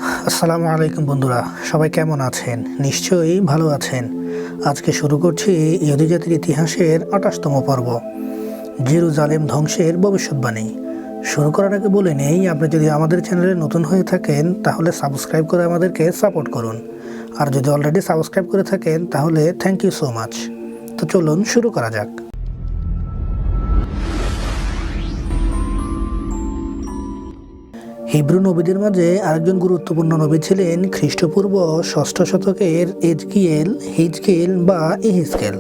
আসসালামু আলাইকুম বন্ধুরা, সবাই কেমন আছেন? নিশ্চয়ই ভালো আছেন। আজকে শুরু করছি ইহুদি জাতির ইতিহাসের 28তম পর্ব, জেরুজালেম ধ্বংসের ভবিষ্যৎবাণী। শুরু করার আগে বলে নেই, আপনি যদি আমাদের চ্যানেলে নতুন হয়ে থাকেন তাহলে সাবস্ক্রাইব করে আমাদেরকে সাপোর্ট করুন, আর যদি অলরেডি সাবস্ক্রাইব করে থাকেন তাহলে থ্যাংক ইউ সো মাচ। তো চলুন শুরু করা যাক। হিব্রু নবীদের মাঝে আরেকজন গুরুত্বপূর্ণ নবী ছিলেন খ্রিস্টপূর্ব 6ষ্ঠ শতকের হিজকেল বা ইহিজকেল।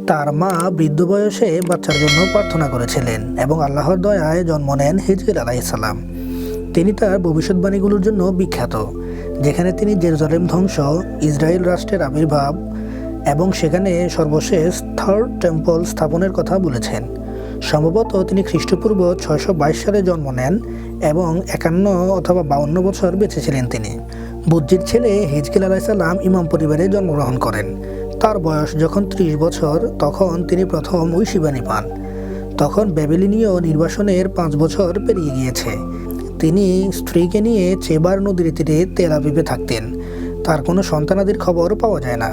তার মা বৃদ্ধ বয়সে বাচ্চার জন্য প্রার্থনা করেছিলেন এবং আল্লাহর দয়ায় জন্ম নেন হিজকেল আলাইহিসসালাম। তিনি তার ভবিষ্যৎবাণীগুলোর জন্য বিখ্যাত, যেখানে তিনি জেরুজালেম ধ্বংস, ইসরায়েল রাষ্ট্রের আবির্ভাব এবং সেখানে সর্বশেষ থার্ড টেম্পল স্থাপনের কথা বলেছেন। সম্ভবত তিনি খ্রিস্টপূর্ব 622 সালে জন্ম নেন এবং 51 অথবা 52 বছর বেঁচে ছিলেন তিনি। বুজ্জির ছেলে হিজকেল আলাইহিসসালাম ইমাম পরিবারে জন্মগ্রহণ করেন। তার বয়স যখন 30 বছর তখন তিনি প্রথম ঐশীবাণী পান। তখন ব্যাবিলনীয় নির্বাসনের 5 বছর পেরিয়ে গিয়েছে। তিনি স্ত্রীকে নিয়ে চেবার নদীর তীরে তেল আবিবে থাকতেন। তার কোনো সন্তানাদির খবর পাওয়া যায় না।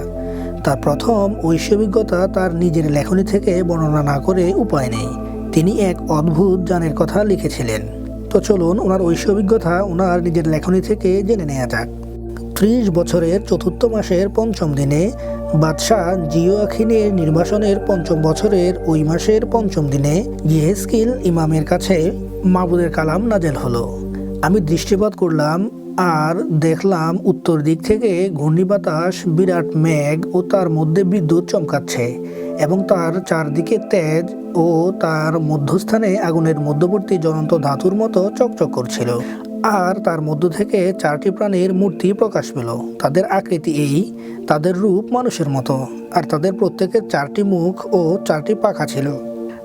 তার প্রথম ঐশী অভিজ্ঞতা তার নিজের লেখনী থেকে বর্ণনা না করে উপায় নেই। তিনি এক অদ্ভুত যানের কথা লিখেছিলেন। তো চলুন ওনার ঐশী অভিজ্ঞতা ওনার নিজের লেখনী থেকে জেনে নেওয়া যাক। 30 বছরের চতুর্থ মাসের 5ম দিনে বাদশাহ জিওয়াখিনের নির্বাসনের 5ম বছরের ওই মাসের 5ম দিনে ইহেজকেল ইমামের কাছে মাবুদের কালাম নাজেল হলো। আমি দৃষ্টিপাত করলাম আর দেখলাম উত্তর দিক থেকে ঘূর্ণিবাতাস, বিরাট মেঘ ও তার মধ্যে বিদ্যুৎ চমকাচ্ছে এবং তার চারদিকে তেজ ও তার মধ্যস্থানে আগুনের মধ্যবর্তী জ্বলন্ত ধাতুর মতো চকচক করছিল। আর তার মধ্য থেকে 4টি প্রাণীর মূর্তি প্রকাশ পেল। তাদের আকৃতি তাদের রূপ মানুষের মতো, আর তাদের প্রত্যেকের 4টি মুখ ও 4টি পাখা ছিল।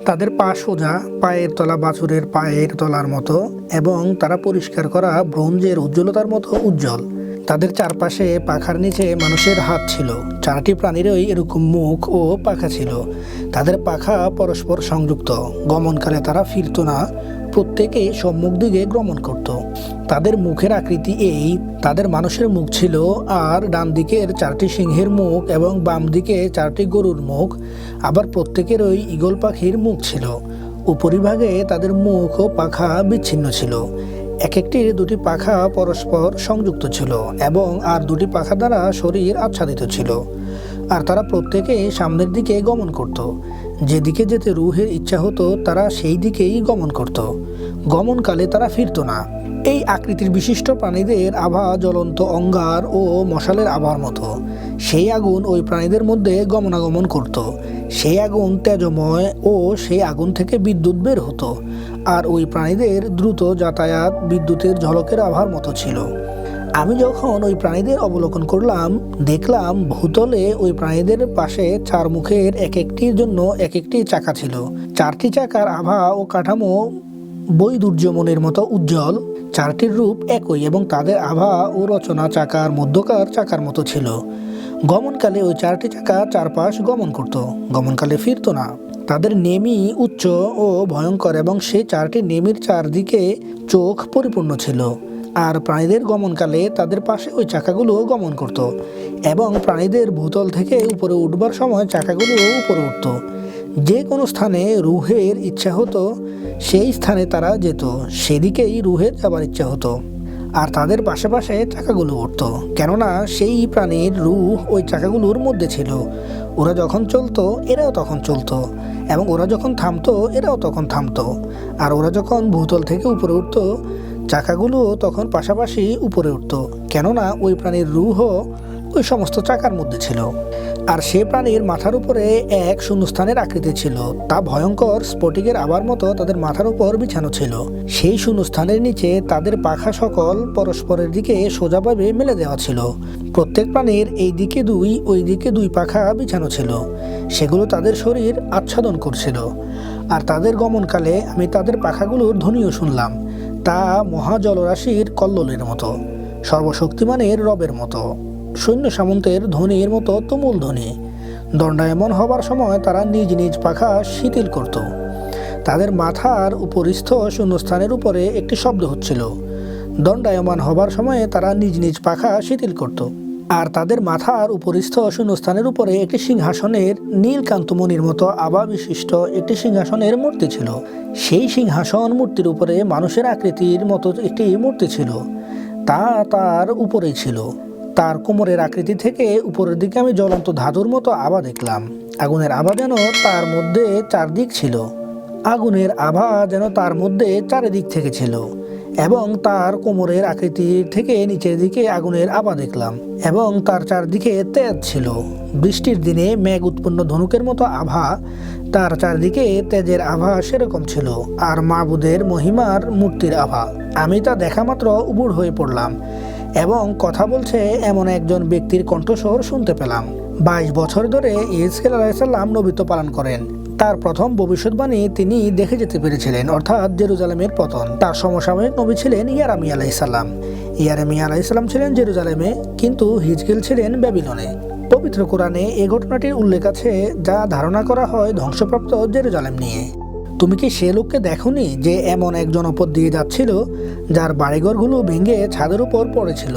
তাদের পা সোজা, পায়ের তলা বাছুরের পায়ের তলার মতো এবং তারা পরিষ্কার করা ব্রোঞ্জের উজ্জ্বলতার মতো উজ্জ্বল। তাদের চারপাশে পাখার নিচে মানুষের হাত ছিল। 4টি প্রাণীরই এরকম মুখ ও পাখা ছিল। তাদের পাখা পরস্পর সংযুক্ত। গমনকালে তারা ফিরত না, প্রত্যেকেই সম্মুখ দিকে গমন করত। তাদের মুখের আকৃতি তাদের মানুষের মুখ ছিল, আর ডান দিকের 4টি সিংহের মুখ এবং বাম দিকে 4টি গরুর মুখ। আবার প্রত্যেকের ওই ঈগল পাখির মুখ ছিল। উপরিভাগে তাদের মুখ ও পাখা বিচ্ছিন্ন ছিল। এক একটির 2টি পাখা পরস্পর সংযুক্ত ছিল এবং আর 2টি পাখা দ্বারা শরীর আচ্ছাদিত ছিল। আর তারা প্রত্যেকেই সামনের দিকে গমন করত। যেদিকে যেতে রুহের ইচ্ছা হতো তারা সেই দিকেই গমন করত। গমনকালে তারা ফিরত না। এই আকৃতির বিশিষ্ট প্রাণীদের আভা জ্বলন্ত অঙ্গার ও মশালের আভার মতো। সেই আগুন ওই প্রাণীদের মধ্যে গমনাগমন করত। সেই আগুন তেজময় ও সেই আগুন থেকে বিদ্যুৎ বের হতো। আর ওই প্রাণীদের দ্রুত যাতায়াত বিদ্যুতের ঝলকের আভার মতো ছিল। আমি যখন ওই প্রাণীদের অবলোকন করলাম, দেখলাম ভূতলে ওই প্রাণীদের পাশে 4 মুখের এক একটির জন্য এক একটি চাকা ছিল। 4টি চাকার আভা ও কাঠামো বৈদুর্যমনের মতো উজ্জ্বল। 4টির রূপ একই এবং তাদের আভা ও রচনা চাকার মধ্যকার চাকার মতো ছিল। গমনকালে ওই 4টি চাকা চারপাশ গমন করত, গমনকালে ফিরত না। তাদের নেমি উচ্চ ও ভয়ঙ্কর এবং সেই 4টি নেমির চারদিকে চোখ পরিপূর্ণ ছিল। আর প্রাণীদের গমনকালে তাদের পাশে ওই চাকাগুলো গমন করত এবং প্রাণীদের ভূতল থেকে উপরে উঠবার সময় চাকাগুলো উপরে উঠত। যে কোনো স্থানে রুহের ইচ্ছা হতো সেই স্থানে তারা যেত, সেদিকেই রুহের যাবার ইচ্ছা হতো। আর তাদের পাশে পাশে চাকাগুলো উঠত, কেননা সেই প্রাণীর রুহ ওই চাকাগুলোর মধ্যে ছিল। ওরা যখন চলতো এরাও তখন চলতো, এবং ওরা যখন থামতো এরাও তখন থামতো। আর ওরা যখন ভূতল থেকে উপরে উঠতো চাকাগুলো তখন পাশাপাশি উপরে উঠত, কেননা ওই প্রাণীর রুহ ওই সমস্ত চাকার মধ্যে ছিল। আর সে প্রাণীর মাথার উপরে এক শূন্যস্থানের আকৃতি ছিল, তা ভয়ঙ্কর স্ফটিকের আবার মতো তাদের মাথার উপর বিছানো ছিল। সেই শূন্যস্থানের নিচে তাদের পাখা সকল পরস্পরের দিকে সোজাভাবে মেলে দেওয়া ছিল। প্রত্যেক প্রাণীর এই দিকে 2 ওই দিকে 2 পাখা বিছানো ছিল। সেগুলো তাদের শরীর আচ্ছাদন করছিল। আর তাদের গমনকালে আমি তাদের পাখাগুলোর ধ্বনিও শুনলাম। তা মহাজলরাশির কল্লোলের মতো, সর্বশক্তিমানের রবের মতো, সৈন্য সামন্তের ধ্বনির মতো তুমুল ধ্বনি। দণ্ডায়মান হবার সময় তারা নিজ নিজ পাখা শিথিল করত। তাদের মাথার উপরিস্থ শূন্যস্থানের উপরে একটি শব্দ হচ্ছিল, দণ্ডায়মান হবার সময়ে তারা নিজ নিজ পাখা শিথিল করত। আর তাদের মাথার উপরিস্থ শূন্যস্থানের উপরে একটি সিংহাসনের নীলকান্তমণির মতো আভা বিশিষ্ট একটি সিংহাসনের মূর্তি ছিল। সেই সিংহাসন মূর্তির উপরে মানুষের আকৃতির মতো একটি মূর্তি ছিল, তা তার উপরেই ছিল। তার কোমরের আকৃতি থেকে উপরের দিকে আমি জ্বলন্ত ধাতুর মতো আভা দেখলাম। আগুনের আভা যেন তার মধ্যে চারদিক ছিল, আগুনের আভা যেন তার মধ্যে চারিদিক থেকে ছিল। এবং তার কোমরের আকৃতি থেকে নিচের দিকে আগুনের আভা দেখলাম, এবং তার চারদিকে তেজ ছিল। বৃষ্টির দিনে মেঘ উৎপন্ন ধনুকের মতো আভা, তার চারদিকে তেজের আভা সেরকম ছিল, আর মাবুদের মহিমার মূর্তির আভা। আমি তা দেখা মাত্র উবুড় হয়ে পড়লাম এবং কথা বলছে এমন একজন ব্যক্তির কণ্ঠস্বর শুনতে পেলাম। 22 বছর ধরে ইহজকেল আলাইহিস সালাম নবীত্ব পালন করেন। তার প্রথম ভবিষ্যৎবাণী তিনি দেখে যেতে পেরেছিলেন, অর্থাৎ জেরুজালেমের পতন। তার সমসাময়িক নবী ছিলেন ইয়ারামিয়া আলাইহিস সালাম। ইয়ারামিয়া আলাইহিস সালাম ছিলেন জেরুজালেমে, কিন্তু হিজকেল ছিলেন ব্যাবিলনে। পবিত্র কোরআনে এই ঘটনাটির উল্লেখ আছে, যা ধারণা করা হয় ধ্বংসপ্রাপ্ত জেরুজালেম নিয়ে। তুমি কি সে লোককে দেখোনি যে এমন এক জনপদ দিয়ে যাচ্ছিল যার বাড়িঘরগুলো ভেঙে ছাদের উপর পড়েছিল?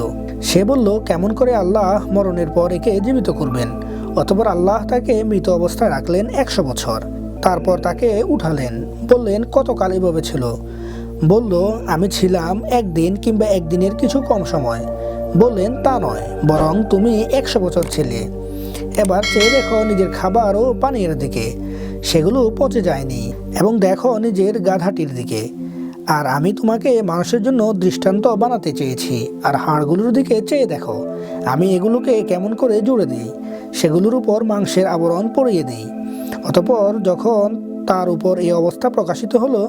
সে বলল, কেমন করে আল্লাহ মরণের পর একে জীবিত করবেন? অতঃপর আল্লাহ তাকে মৃত অবস্থায় রাখলেন 100 বছর। তারপর তাকে উঠালেন, বললেন, কতকাল এভাবে ছিল? বলল, আমি ছিলাম একদিন কিংবা একদিনের কিছু কম সময়। বললেন, তা নয়, বরং তুমি 100 বছর ছিলে। এবার চেয়ে দেখো নিজের খাবার ও পানীয়ের দিকে, সেগুলো পচে যায়নি, এবং দেখো নিজের গাধাটির দিকে। আর আমি তোমাকে মানুষের জন্য দৃষ্টান্ত বানাতে চেয়েছি, আর হাড়গুলোর দিকে চেয়ে দেখো, আমি এগুলোকে কেমন করে জুড়ে দিই, সেগুলোর উপর মাংসের আবরণ পরিয়ে দিই। অতঃপর যখন তার উপর এই অবস্থা প্রকাশিত হলো,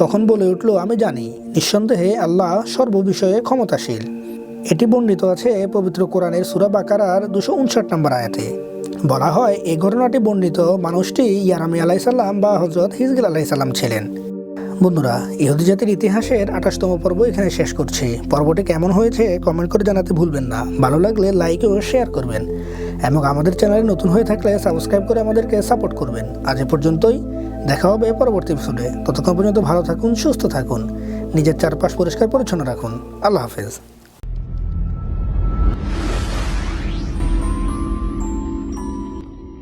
তখন বলে উঠল, আমি জানি, নিঃসন্দেহে আল্লাহ সর্ববিষয়ে ক্ষমতাশীল। এটি বর্ণিত আছে পবিত্র কোরআনের সূরা বাকারার 259 নম্বর আয়াতে। বলা হয়, এই ঘটনাটি বর্ণিত মানুষটি ইয়ারামিয়া আলাইহিস সালাম বা হযরত হিজকেল আলাইহিস সালাম ছিলেন। বন্ধুরা, ইহুদি জাতির ইতিহাসের 28তম পর্ব এখানে শেষ করছি। পর্বটি কেমন হয়েছে কমেন্ট করে জানাতে ভুলবেন না। ভালো লাগলে লাইক ও শেয়ার করবেন, এবং আমাদের চ্যানেলে নতুন হয়ে থাকলে সাবস্ক্রাইব করে আমাদেরকে সাপোর্ট করবেন। আজ এ পর্যন্তই, দেখা হবে পরবর্তী এপিসোডে। ততক্ষণ পর্যন্ত ভালো থাকুন, সুস্থ থাকুন, নিজের চারপাশ পরিষ্কার পরিচ্ছন্ন রাখুন। আল্লাহ হাফেজ।